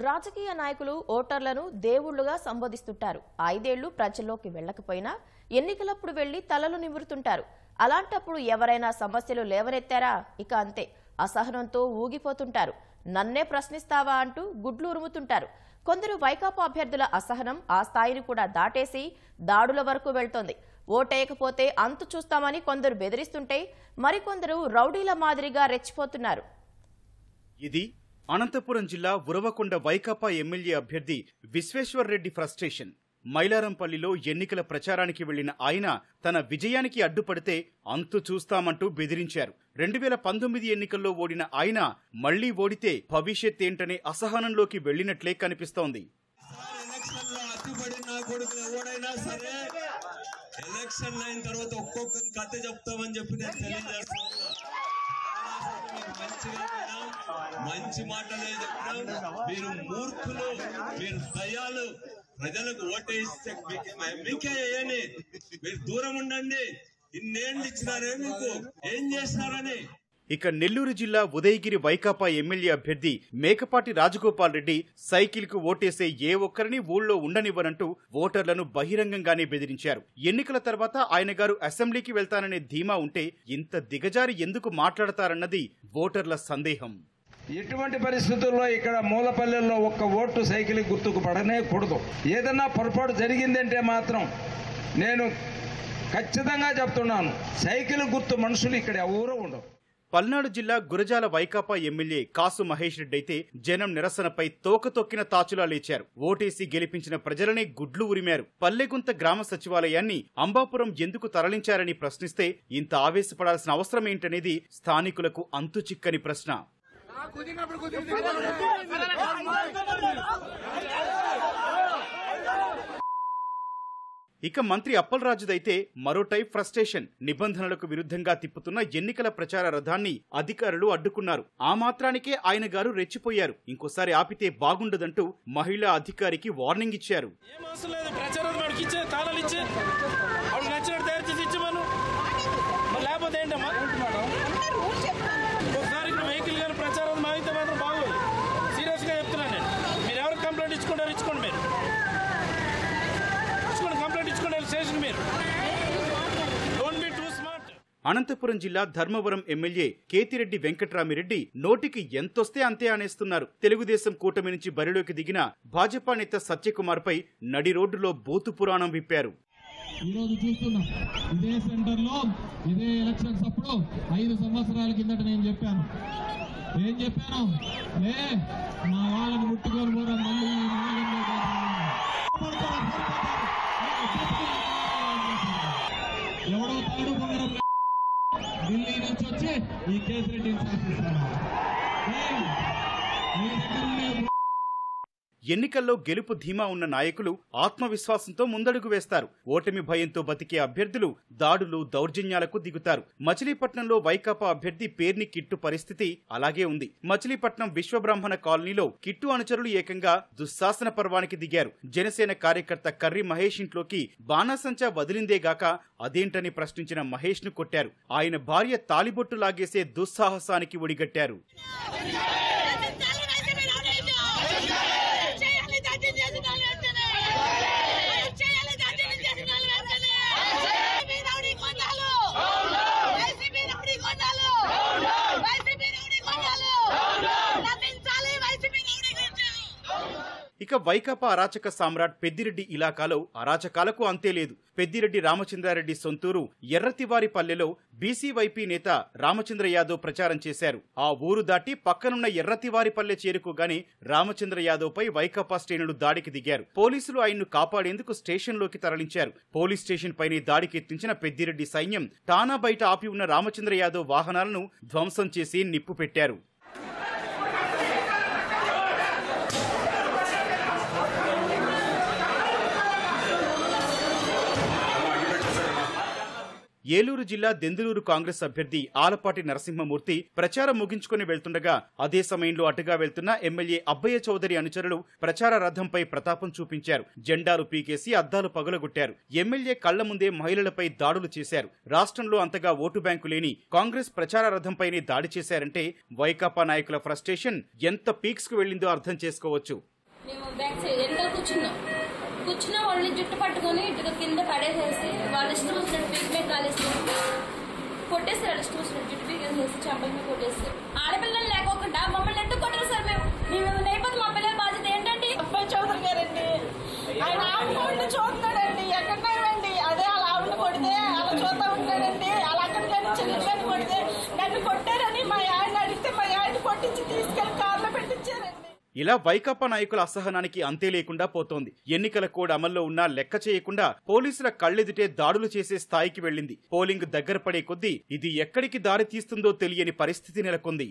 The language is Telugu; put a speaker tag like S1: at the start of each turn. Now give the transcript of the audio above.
S1: రాజకీయ నాయకులు ఓటర్లను దేవుళ్లుగా సంబోధిస్తుంటారు. 5 ఏళ్లు ప్రజల్లోకి వెళ్లకపోయినా ఎన్నికలప్పుడు వెళ్లి తలలు నిమురుతుంటారు. అలాంటప్పుడు ఎవరైనా సమస్యలు లేవనెత్తారా ఇక అంతే అసహనంతో ఊగిపోతుంటారు. నన్నే ప్రశ్నిస్తావా అంటూ గుడ్లు ఉరుముతుంటారు. కొందరు వైకాపా అభ్యర్థుల అసహనం ఆ స్థాయిని కూడా దాటేసి దాడుల వరకు వెళ్తోంది. ఓటేయకపోతే అంతు చూస్తామని కొందరు బెదిరిస్తుంటే మరికొందరు రౌడీల మాదిరిగా రెచ్చిపోతున్నారు.
S2: ఇది అనంతపురం జిల్లా ఉరవకొండ వైకాపా ఎమ్మెల్యే అభ్యర్థి విశ్వేశ్వర్ రెడ్డి ఫ్రస్ట్రేషన్. మైలారంపల్లిలో ఎన్నికల ప్రచారానికి వెళ్లిన ఆయన తన విజయానికి అడ్డుపడితే అంతు చూస్తామంటూ బెదిరించారు. 2019 ఎన్నికల్లో ఓడిన ఆయన మళ్లీ ఓడితే భవిష్యత్ ఏంటనే అసహనంలోకి వెళ్లినట్లే కనిపిస్తోంది.
S3: ఎలక్షన్ అయిన తర్వాత ఒక్కొక్క కథ చెప్తామని చెప్పి నేను తెలియజేస్తున్నా. మంచి మాటలే చెప్తాం. మీరు మూర్ఖులు, మీరు దయాలు. ప్రజలకు ఓటేస్తే మీకే వేయని, మీరు దూరం ఉండండి. ఇన్నేళ్ళు ఇచ్చినారే మీకు, ఏం చేసినారని.
S2: ఇక నెల్లూరు జిల్లా ఉదయగిరి వైకాపా ఎమ్మెల్యే అభ్యర్థి మేకపాటి రాజగోపాల్ రెడ్డి సైకిల్ కు ఓటేసే ఏ ఒక్కరిని ఊళ్ళో ఉండనివ్వనంటూ ఓటర్లను బహిరంగంగానే బెదిరించారు. ఎన్నికల తర్వాత ఆయన గారు అసెంబ్లీకి వెళ్తాననే ధీమా ఉంటే ఇంత దిగజారి ఎందుకు మాట్లాడతారన్నది ఓటర్ల సందేహం.
S4: ఎటువంటి పరిస్థితుల్లో ఇక్కడ మూలపల్లెల్లో ఒక్క ఓటు సైకిల్ గుర్తుకు పడనే కూడదు. ఏదన్నా పొరపాటు జరిగిందంటే మాత్రం నేను ఖచ్చితంగా చెప్తున్నాను, సైకిల్ గుర్తు మనుషులు ఇక్కడ ఎవరూ ఉండవు.
S2: పల్నాడు జిల్లా గురజాల వైకాపా ఎమ్మెల్యే కాసు మహేష్ రెడ్డి అయితే జనం నిరసనపై తోక తొక్కిన తాచులా లేచారు. ఓటేసి గెలిపించిన ప్రజలనే గుడ్లు ఉరిమారు. పల్లెగుంత గ్రామ సచివాలయాన్ని అంబాపురం ఎందుకు తరలించారని ప్రశ్నిస్తే ఇంత ఆవేశపడాల్సిన అవసరం ఏంటనేది స్థానికులకు అంతు చిక్కని ప్రశ్న. ఇక మంత్రి అప్పలరాజుదైతే మరో టైప్ ఫ్రస్ట్రేషన్. నిబంధనలకు విరుద్ధంగా తిప్పుతున్న ఎన్నికల ప్రచార రథాన్ని అధికారులు అడ్డుకున్నారు. ఆ మాత్రానికే ఆయన గారు రెచ్చిపోయారు. ఇంకోసారి ఆపితే బాగుండదంటూ మహిళా అధికారికి వార్నింగ్ ఇచ్చారు. అనంతపురం జిల్లా ధర్మవరం ఎమ్మెల్యే కేతిరెడ్డి వెంకట్రామిరెడ్డి నోటికి ఎంతొస్తే అంతే అనేస్తున్నారు. తెలుగుదేశం కూటమి నుంచి బరిలోకి దిగిన భాజపా నేత సత్యకుమార్ పై నడి రోడ్డులో బూతు పురాణం విప్పారు.
S5: ఈరోజు చూస్తున్నాం, ఇదే సెంటర్ లో ఇదే ఎలక్షన్స్ అప్పుడు 5 సంవత్సరాల కిందట నేను చెప్పాను, ఏం చెప్పాను, మా వాళ్ళని ముట్టుకొని పోరా, మళ్ళీ ఎవడో తాడు పొంగడం ఢిల్లీ నుంచి వచ్చి ఈ కేసిరెడ్డిని శాసిస్తున్నారు.
S2: ఎన్నికల్లో గెలుపు ధీమా ఉన్న నాయకులు ఆత్మవిశ్వాసంతో ముందడుగు వేస్తారు. ఓటమి భయంతో బతికే అభ్యర్థులు దాడులు దౌర్జన్యాలకు దిగుతారు. మచిలీపట్నంలో వైకాపా అభ్యర్థి పేర్ని కిట్టు పరిస్థితి అలాగే ఉంది. మచిలీపట్నం విశ్వబ్రాహ్మణ కాలనీలో కిట్టు అనుచరులు ఏకంగా దుశ్శాసన పర్వానికి దిగారు. జనసేన కార్యకర్త కర్రి మహేష్ ఇంట్లోకి బాణాసంచా వదిలిందేగాక అదేంటని ప్రశ్నించిన మహేష్ ను కొట్టారు. ఆయన భార్య తాలిబొట్టు లాగేసే దుస్సాహసానికి ఒడిగట్టారు. ఇక వైకాపా అరాచక సామ్రాట్ పెద్దిరెడ్డి ఇలాకాలో అరాచకాలకు అంతే లేదు. పెద్దిరెడ్డి రామచంద్రారెడ్డి సొంతూరు ఎర్రతివారిపల్లెలో బీసీవైపీ నేత రామచంద్ర యాదవ్ ప్రచారం చేశారు. ఆ ఊరు దాటి పక్కనున్న ఎర్రతివారిపల్లె చేరుకోగానే రామచంద్ర యాదవ్ పై వైకాపా శ్రేణులు దాడికి దిగారు. పోలీసులు ఆయన్ను కాపాడేందుకు స్టేషన్లోకి తరలించారు. పోలీస్ స్టేషన్ పైనే దాడికి ఎత్తించిన పెద్దిరెడ్డి సైన్యం ఠాణా బయట ఆపి ఉన్న రామచంద్ర యాదవ్ వాహనాలను ధ్వంసం చేసి నిప్పు పెట్టారు. ఏలూరు జిల్లా దెందులూరు కాంగ్రెస్ అభ్యర్థి ఆలపాటి నరసింహమూర్తి ప్రచారం ముగించుకుని వెళ్తుండగా అదే సమయంలో అటుగా వెళ్తున్న ఎమ్మెల్యే అబ్బయ్య చౌదరి అనుచరులు ప్రచార రథంపై ప్రతాపం చూపించారు. జెండాలు పీకేసి అద్దాలు పగులగొట్టారు. ఎమ్మెల్యే కళ్ల ముందే మహిళలపై దాడులు చేశారు. రాష్ట్రంలో అంతగా ఓటు బ్యాంకు లేని కాంగ్రెస్ ప్రచార రథంపైనే దాడి చేశారంటే వైకాపా నాయకుల ఫ్రస్ట్రేషన్ ఎంత పీక్స్ కు వెళ్లిందో అర్థం చేసుకోవచ్చు.
S6: కూర్చున్న వాళ్ళని జుట్టు పట్టుకొని ఇటుగా కింద పడేసేసి వాళ్ళ ఇష్టం వచ్చినట్టు పీక్ మీద కాలేస్తారు, కొట్టేస్తారు. వాళ్ళ ఇష్టం వచ్చినట్టు జుట్టు పీకేసేసి చంపల మీద కొట్టేస్తారు. ఆడపిల్లలు లేకోకుండా మమ్మల్ని ఎందుకు కొట్టారు సార్? మేము లేకపోతే మా పిల్లల బాధ్యత ఏంటండి? అబ్బాయి చౌదరి గారండి, ఆయన ఆవిడ చూస్తున్నాడండి, ఎక్కడండి అదే అలా ఆవిడ కొడితే అలా చూస్తా ఉంటాడండి. అలా అక్కడికైనా చెల్లిని కొడితే నన్ను కొట్టారని మా ఆయన అడిగితే మా ఆయన కొట్టించి తీసుకెళ్లి కార్లో పెట్టించారండి.
S2: ఇలా వైకాపా నాయకుల అసహనానికి అంతే లేకుండా పోతోంది. ఎన్నికల కోడ్ అమల్లో ఉన్నా లెక్క చేయకుండా పోలీసుల కళ్ళెదుటే దాడులు చేసే స్థాయికి వెళ్లింది. పోలింగ్ దగ్గర పడే కొద్దీ ఇది ఎక్కడికి దారి తీస్తుందో తెలియని పరిస్థితి నెలకొంది.